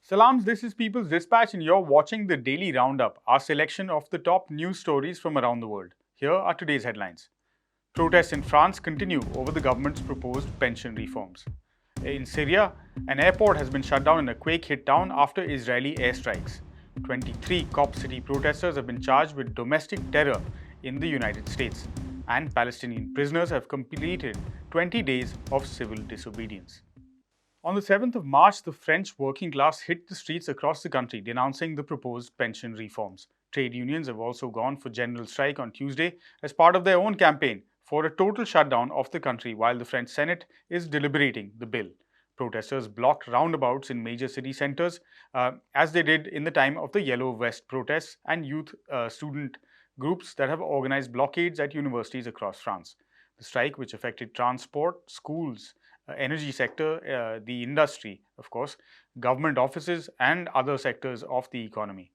Salams, this is People's Dispatch, and you're watching the Daily Roundup, our selection of the top news stories from around the world. Here are today's headlines. Protests in France continue over the government's proposed pension reforms. In Syria, an airport has been shut down in a quake-hit town after Israeli airstrikes. 23 Cop City protesters have been charged with domestic terror in the United States. And Palestinian prisoners have completed 20 days of civil disobedience. On the 7th of March, the French working class hit the streets across the country denouncing the proposed pension reforms. Trade unions have also gone for general strike on Tuesday as part of their own campaign for a total shutdown of the country while the French Senate is deliberating the bill. Protesters blocked roundabouts in major city centers as they did in the time of the Yellow Vest protests and youth student groups that have organized blockades at universities across France. The strike, which affected transport, schools, energy sector, the industry, of course, government offices, and other sectors of the economy.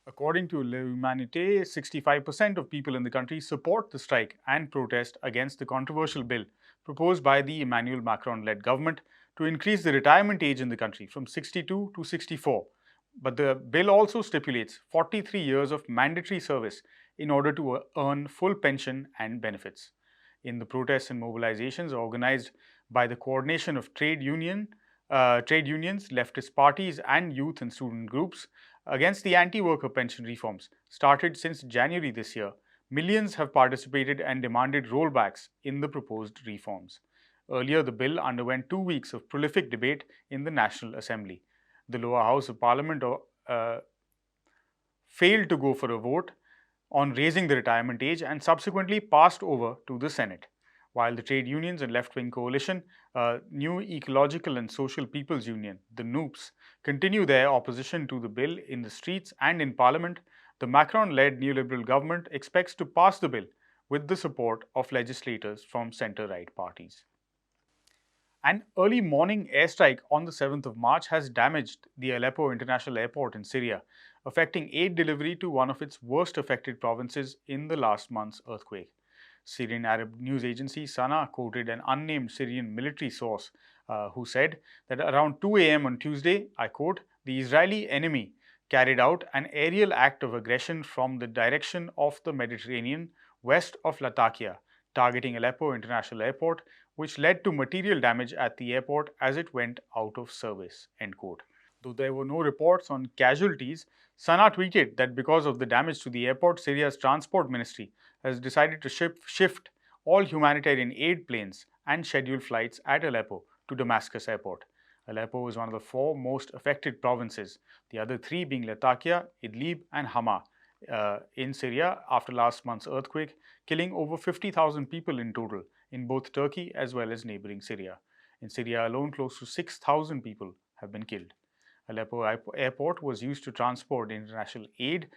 According to L'Humanité, 65% of people in the country support the strike and protest against the controversial bill proposed by the Emmanuel Macron-led government to increase the retirement age in the country from 62 to 64. But the bill also stipulates 43 years of mandatory service in order to earn full pension and benefits. In the protests and mobilizations organized by the coordination of trade unions, leftist parties, and youth and student groups against the anti-worker pension reforms started since January this year, millions have participated and demanded rollbacks in the proposed reforms. Earlier, the bill underwent 2 weeks of prolific debate in the National Assembly. The lower house of Parliament failed to go for a vote on raising the retirement age and subsequently passed over to the Senate. While the trade unions and left-wing coalition, New Ecological and Social People's Union, the NUPs, continue their opposition to the bill in the streets and in Parliament, the Macron-led neoliberal government expects to pass the bill with the support of legislators from centre-right parties. An early morning airstrike on the 7th of March has damaged the Aleppo International Airport in Syria, affecting aid delivery to one of its worst affected provinces in the last month's earthquake. Syrian Arab news agency Sana quoted an unnamed Syrian military source who said that around 2 a.m. on Tuesday, I quote, the Israeli enemy carried out an aerial act of aggression from the direction of the Mediterranean west of Latakia, targeting Aleppo International Airport, which led to material damage at the airport as it went out of service, end quote. Though there were no reports on casualties, Sana tweeted that because of the damage to the airport, Syria's transport ministry has decided to shift all humanitarian aid planes and scheduled flights at Aleppo to Damascus airport. Aleppo is one of the 4 most affected provinces, the other 3 being Latakia, Idlib, and Hama in Syria after last month's earthquake, killing over 50,000 people in total in both Turkey as well as neighboring Syria. In Syria alone, close to 6,000 people have been killed. Aleppo airport was used to transport international aid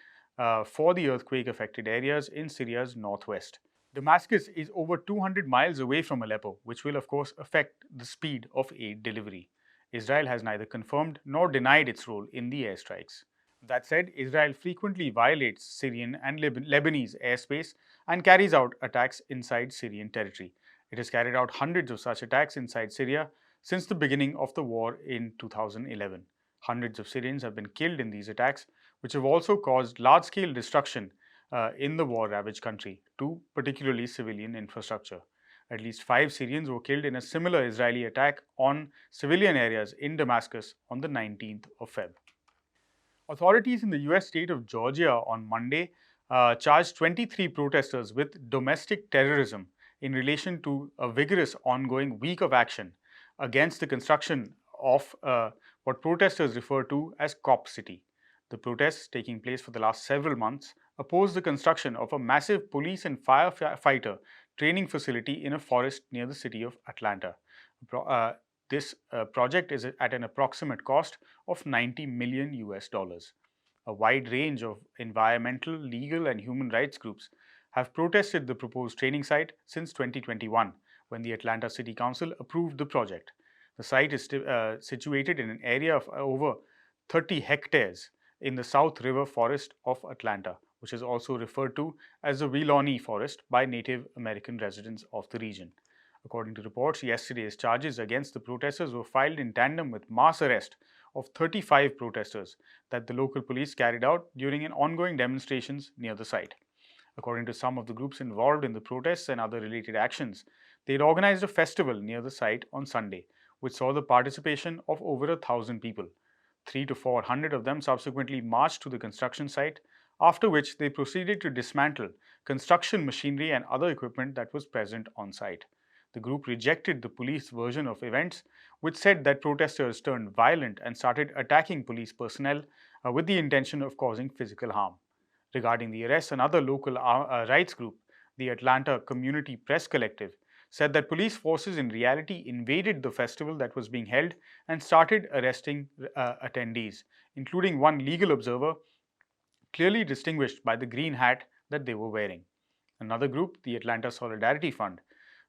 for the earthquake-affected areas in Syria's northwest. Damascus is over 200 miles away from Aleppo, which will of course affect the speed of aid delivery. Israel has neither confirmed nor denied its role in the airstrikes. That said, Israel frequently violates Syrian and Lebanese airspace and carries out attacks inside Syrian territory. It has carried out hundreds of such attacks inside Syria since the beginning of the war in 2011. Hundreds of Syrians have been killed in these attacks, which have also caused large-scale destruction in the war-ravaged country to particularly civilian infrastructure. At least 5 Syrians were killed in a similar Israeli attack on civilian areas in Damascus on the 19th of Feb. Authorities in the US state of Georgia on Monday charged 23 protesters with domestic terrorism in relation to a vigorous ongoing week of action against the construction of what protesters refer to as Cop City. The protests, taking place for the last several months, oppose the construction of a massive police and firefighter training facility in a forest near the city of Atlanta. This project is at an approximate cost of $90 million US. A wide range of environmental, legal, and human rights groups have protested the proposed training site since 2021, when the Atlanta City Council approved the project. The site is situated in an area of over 30 hectares in the South River Forest of Atlanta, which is also referred to as the Weelaunee Forest by Native American residents of the region. According to reports, yesterday's charges against the protesters were filed in tandem with mass arrest of 35 protesters that the local police carried out during an ongoing demonstrations near the site. According to some of the groups involved in the protests and other related actions, they had organized a festival near the site on Sunday, which saw the participation of over 1,000 people. 300 to 400 of them subsequently marched to the construction site, after which they proceeded to dismantle construction machinery and other equipment that was present on site. The group rejected the police version of events, which said that protesters turned violent and started attacking police personnel with the intention of causing physical harm. Regarding the arrests, another local rights group, the Atlanta Community Press Collective, said that police forces in reality invaded the festival that was being held and started arresting attendees, including one legal observer clearly distinguished by the green hat that they were wearing. Another group, the Atlanta Solidarity Fund,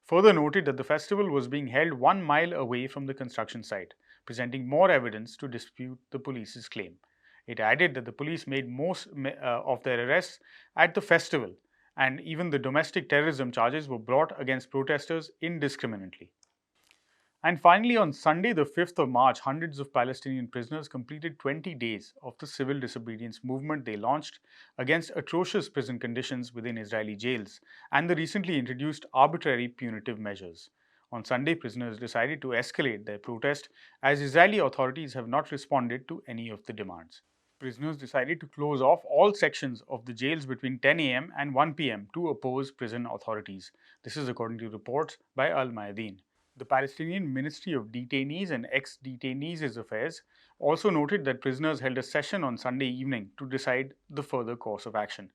further noted that the festival was being held 1 mile away from the construction site, presenting more evidence to dispute the police's claim. It added that the police made most of their arrests at the festival, and even the domestic terrorism charges were brought against protesters indiscriminately. And finally, on Sunday, the 5th of March, hundreds of Palestinian prisoners completed 20 days of the civil disobedience movement they launched against atrocious prison conditions within Israeli jails and the recently introduced arbitrary punitive measures. On Sunday, prisoners decided to escalate their protest as Israeli authorities have not responded to any of the demands. Prisoners decided to close off all sections of the jails between 10 a.m. and 1 p.m. to oppose prison authorities. This is according to reports by Al Mayadeen. The Palestinian Ministry of Detainees and Ex-Detainees Affairs also noted that prisoners held a session on Sunday evening to decide the further course of action.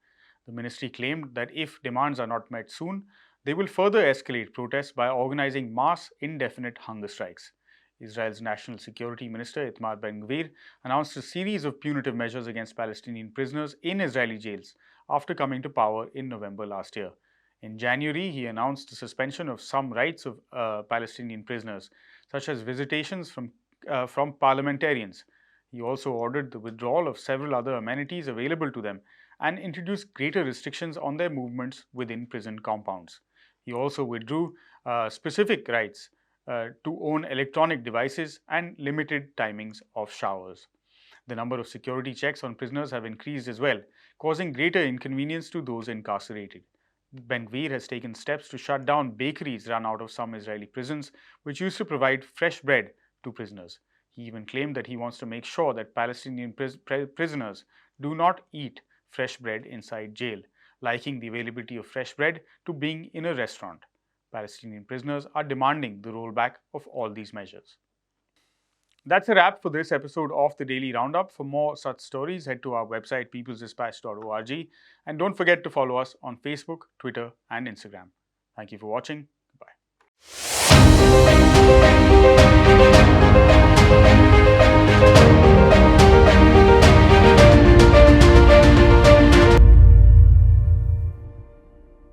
The ministry claimed that if demands are not met soon, they will further escalate protests by organizing mass indefinite hunger strikes. Israel's National Security Minister Itamar Ben-Gvir announced a series of punitive measures against Palestinian prisoners in Israeli jails after coming to power in November last year. In January, he announced the suspension of some rights of Palestinian prisoners, such as visitations from parliamentarians. He also ordered the withdrawal of several other amenities available to them and introduced greater restrictions on their movements within prison compounds. He also withdrew specific rights to own electronic devices and limited timings of showers. The number of security checks on prisoners have increased as well, causing greater inconvenience to those incarcerated. Ben-Gvir has taken steps to shut down bakeries run out of some Israeli prisons, which used to provide fresh bread to prisoners. He even claimed that he wants to make sure that Palestinian prisoners do not eat fresh bread inside jail, liking the availability of fresh bread to being in a restaurant. Palestinian prisoners are demanding the rollback of all these measures. That's a wrap for this episode of the Daily Roundup. For more such stories, head to our website peoplesdispatch.org and don't forget to follow us on Facebook, Twitter and Instagram. Thank you for watching. Goodbye.